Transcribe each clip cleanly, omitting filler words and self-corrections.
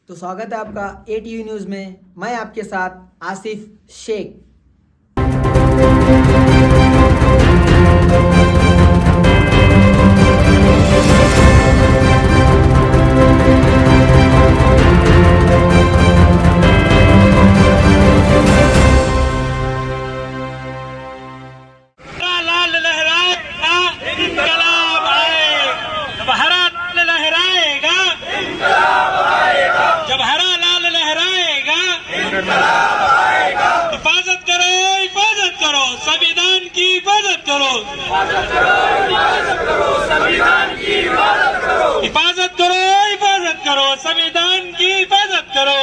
तो स्वागत है आपका ATV न्यूज़ में। मैं आपके साथ आसिफ शेख। लाल लहराएगा इंकलाब आएगा, जब हरा लाल लहराएगा इंकलाब आएगा, जब हरा लाल लहराएगा इंकलाब आएगा। हिफाजत करो संविधान की हिफाजत करो, संविधान की हिफाजत करो, हिफाजत करो संविधान की हिफाजत करो,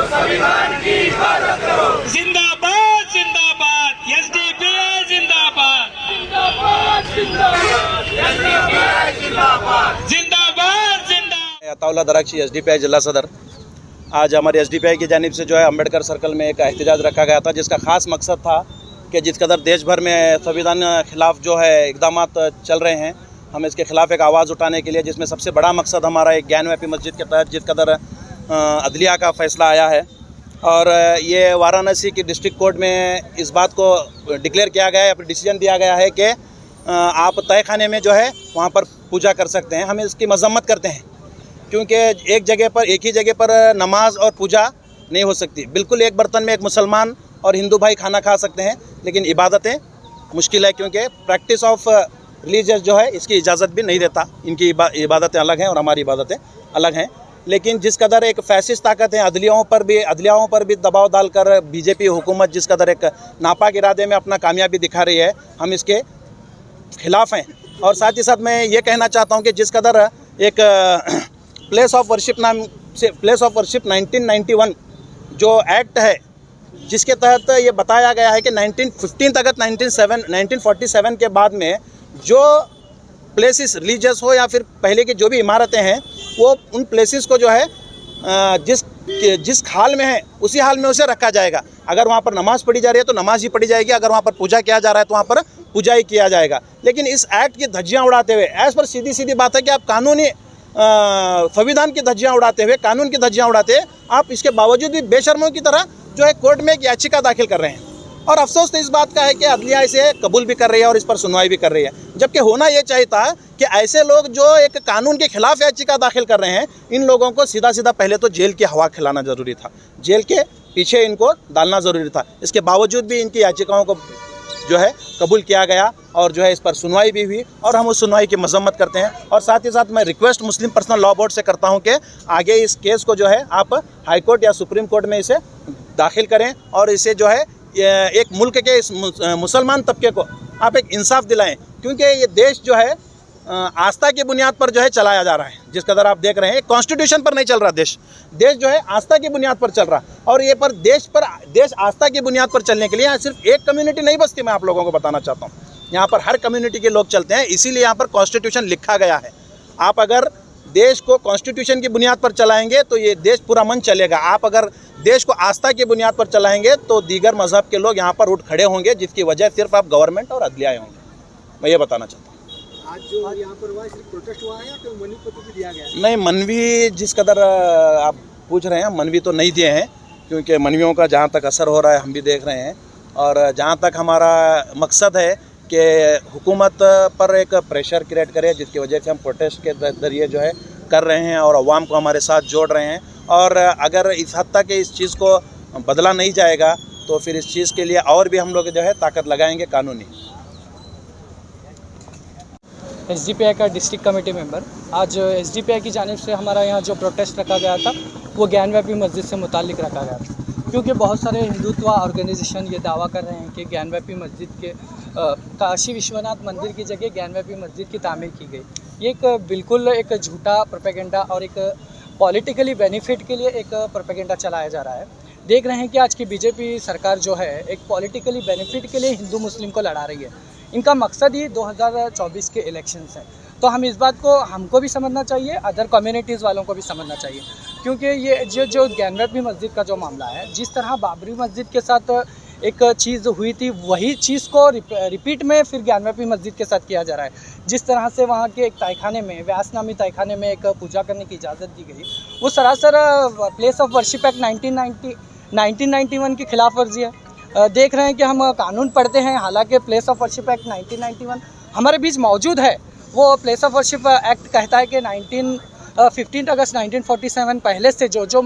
संविधान की हिफाजत करो। जिंदाबाद जिंदाबाद एसडीपीआई जिंदाबाद, जिंदाबाद जिंदाबाद। अताउल्ला दराक्षी एसडीपीआई जिला सदर। आज हमारे एसडीपीआई की जानिब से जो है अम्बेडकर सर्कल में एक एहतजाज रखा गया था, जिसका खास मकसद था कि जिस कदर देश भर में संविधान खिलाफ जो है इकदाम चल रहे हैं, हम इसके खिलाफ एक आवाज़ उठाने के लिए, जिसमें सबसे बड़ा मकसद हमारा एक ज्ञानव्यापी मस्जिद के तहत जिस कदर अदलिया का फ़ैसला आया है और ये वाराणसी की डिस्ट्रिक्ट कोर्ट में इस बात को डिक्लेयर किया गया है, डिसीजन दिया गया है कि आप तय खाने में जो है वहाँ पर पूजा कर सकते हैं। हम इसकी मजम्मत करते हैं क्योंकि एक ही जगह पर नमाज और पूजा नहीं हो सकती। बिल्कुल एक बर्तन में एक मुसलमान और हिंदू भाई खाना खा सकते हैं, लेकिन इबादतें मुश्किल है क्योंकि प्रैक्टिस ऑफ रिलीजियस जो है इसकी इजाज़त भी नहीं देता। इनकी इबादतें अलग हैं और हमारी इबादतें अलग हैं। लेकिन जिस कदर एक फैसिस्ट ताकत है अदलियाओं पर भी दबाव डालकर बीजेपी हुकूमत जिस कदर एक नापाक इरादे में अपना कामयाबी दिखा रही है, हम इसके खिलाफ़ हैं। और साथ ही साथ मैं ये कहना चाहता हूँ कि जिस कदर एक प्लेस ऑफ वर्शिप 1991 जो एक्ट है, जिसके तहत ये बताया गया है कि 1947 के बाद में जो प्लेसेस रिलीजियस हो या फिर पहले की जो भी इमारतें हैं, वो उन प्लेसेस को जो है जिस हाल में है उसी हाल में उसे रखा जाएगा। अगर वहाँ पर नमाज़ पढ़ी जा रही है तो नमाज ही पढ़ी जाएगी, अगर वहाँ पर पूजा किया जा रहा है तो वहाँ पर पूजा ही किया जाएगा। लेकिन इस एक्ट की धज्जियाँ उड़ाते हुए, एज़ पर सीधी बात है कि आप कानूनी संविधान की धज्जियाँ उड़ाते हुए, कानून की धज्जियाँ उड़ाते आप इसके बावजूद भी बेशर्मों की तरह जो है कोर्ट में एक याचिका दाखिल कर रहे हैं। और अफसोस तो इस बात का है कि अदलिया इसे कबूल भी कर रही है और इस पर सुनवाई भी कर रही है, जबकि होना ये चाहिए था कि ऐसे लोग जो एक कानून के खिलाफ याचिका दाखिल कर रहे हैं, इन लोगों को सीधा पहले तो जेल की हवा खिलाना ज़रूरी था, जेल के पीछे इनको डालना ज़रूरी था। इसके बावजूद भी इनकी याचिकाओं को जो है कबूल किया गया और जो है इस पर सुनवाई भी हुई और हम उस सुनवाई की मजम्मत करते हैं। और साथ ही साथ मैं रिक्वेस्ट मुस्लिम पर्सनल लॉ बोर्ड से करता हूं कि आगे इस केस को जो है आप हाई कोर्ट या सुप्रीम कोर्ट में इसे दाखिल करें और इसे जो है एक मुल्क के इस मुसलमान तबके को आप एक इंसाफ दिलाएं, क्योंकि ये देश जो है आस्था की बुनियाद पर जो है चलाया जा रहा है। जिस कदर आप देख रहे हैं कॉन्स्टिट्यूशन पर नहीं चल रहा देश जो है आस्था की बुनियाद पर चल रहा। और ये देश आस्था की बुनियाद पर चलने के लिए यहाँ सिर्फ एक कम्युनिटी नहीं बसती, मैं आप लोगों को बताना चाहता हूँ, यहाँ पर हर कम्युनिटी के लोग चलते हैं। इसीलिए यहाँ पर कॉन्स्टिट्यूशन लिखा गया है। आप अगर देश को कॉन्स्टिट्यूशन की बुनियाद पर चलाएंगे तो ये देश पूरा मन चलेगा। आप अगर देश को आस्था की बुनियाद पर चलाएंगे तो दीगर मजहब के लोग यहाँ पर उठ खड़े होंगे, जिसकी वजह सिर्फ आप गवर्नमेंट और अदलियाएं होंगे। मैं ये बताना चाहता हूँ। आज जो यहाँ पर हुआ सिर्फ प्रोटेस्ट हुआ है या कोई मनवी पत्र भी दिया गया है? नहीं, मनवी जिस कदर आप पूछ रहे हैं, मनवी तो नहीं दिए हैं, क्योंकि मनवियों का जहाँ तक असर हो रहा है हम भी देख रहे हैं। और जहाँ तक हमारा मकसद है कि हुकूमत पर एक प्रेशर क्रिएट करे, जिसकी वजह से हम प्रोटेस्ट के ज़रिए जो है कर रहे हैं और अवाम को हमारे साथ जोड़ रहे हैं। और अगर इस हद तक इस चीज़ को बदला नहीं जाएगा तो फिर इस चीज़ के लिए और भी हम लोग जो है ताकत लगाएंगे कानूनी। एसडीपीआई का डिस्ट्रिक्ट कमेटी मेंबर। आज एसडीपीआई की जानिब से हमारा यहाँ जो प्रोटेस्ट रखा गया था वो ज्ञानव्यापी मस्जिद से मुताल्लिक़ रखा गया था, क्योंकि बहुत सारे हिंदुत्व ऑर्गेनाइजेशन ये दावा कर रहे हैं कि ज्ञानव्यापी मस्जिद के काशी विश्वनाथ मंदिर की जगह ज्ञानव्यापी मस्जिद की तामीर की गई। ये एक बिल्कुल एक झूठा प्रोपेगेंडा और एक पॉलिटिकली बेनिफिट के लिए एक प्रोपेगेंडा चलाया जा रहा है। देख रहे हैं कि आज की बीजेपी सरकार जो है एक पॉलिटिकली बेनिफिट के लिए हिंदू मुस्लिम को लड़ा रही है। इनका मकसद ही 2024 के इलेक्शंस हैं। तो हम इस बात को हमको भी समझना चाहिए, अदर कम्युनिटीज़ वालों को भी समझना चाहिए, क्योंकि ये जो ज्ञानव्यापी मस्जिद का जो मामला है, जिस तरह बाबरी मस्जिद के साथ एक चीज़ हुई थी, वही चीज़ को रिपीट में फिर ज्ञानव्यापी मस्जिद के साथ किया जा रहा है। जिस तरह से वहाँ के एक तहखाने में, व्यास नामी तहखाने में एक पूजा करने की इजाज़त दी गई, वो सरासर प्लेस ऑफ वर्शिप एक्ट 1991 की खिलाफ वर्जी है। देख रहे हैं कि हम कानून पढ़ते हैं, हालांकि प्लेस ऑफ वर्शिप एक्ट 1991 हमारे बीच मौजूद है। वो प्लेस ऑफ वर्शिप एक्ट कहता है कि 15 अगस्त 1947 पहले से जो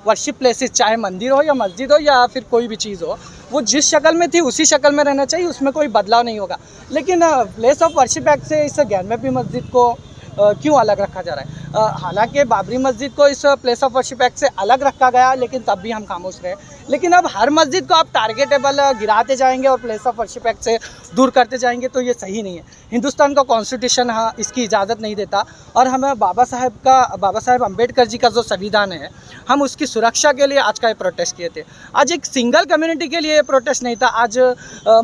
वर्शिप प्लेसेस, चाहे मंदिर हो या मस्जिद हो या फिर कोई भी चीज़ हो, वो जिस शक्ल में थी उसी शक्ल में रहना चाहिए, उसमें कोई बदलाव नहीं होगा। लेकिन प्लेस ऑफ वर्शिप एक्ट से इस ज्ञानव्यापी मस्जिद को क्यों अलग रखा जा रहा है? हालांकि बाबरी मस्जिद को इस प्लेस ऑफ वर्शिप एक्ट से अलग रखा गया, लेकिन तब भी हम खामोश रहे। लेकिन अब हर मस्जिद को आप टारगेटेबल गिराते जाएंगे और प्लेस ऑफ वर्शिप एक्ट से दूर करते जाएंगे, तो ये सही नहीं है। हिंदुस्तान का कॉन्स्टिट्यूशन हाँ इसकी इजाज़त नहीं देता, और हमें बाबा साहेब अम्बेडकर जी का जो संविधान है, हम उसकी सुरक्षा के लिए आज का ये प्रोटेस्ट किए थे। आज एक सिंगल कम्युनिटी के लिए ये प्रोटेस्ट नहीं था। आज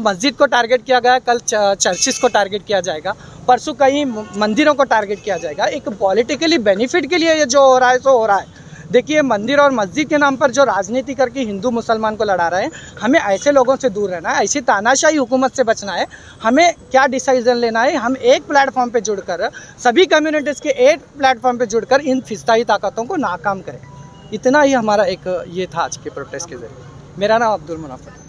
मस्जिद को टारगेट किया गया, कल चर्चिस को टारगेट किया जाएगा, परसों कई मंदिरों को टारगेट किया जाएगा। एक पॉलिटिकली बेनिफिट के लिए ये जो हो रहा है सो हो रहा है। देखिए, मंदिर और मस्जिद के नाम पर जो राजनीति करके हिंदू मुसलमान को लड़ा रहे हैं, हमें ऐसे लोगों से दूर रहना है, ऐसी तानाशाही हुकूमत से बचना है। हमें क्या डिसीजन लेना है, हम एक प्लेटफॉर्म पे जुड़कर, सभी कम्युनिटीज़ के एक प्लेटफॉर्म पे जुड़कर इन फिस्ताई ताकतों को नाकाम करें। इतना ही हमारा एक ये था आज के प्रोटेस्ट के जरिए। मेरा नाम अब्दुल मुनाफर।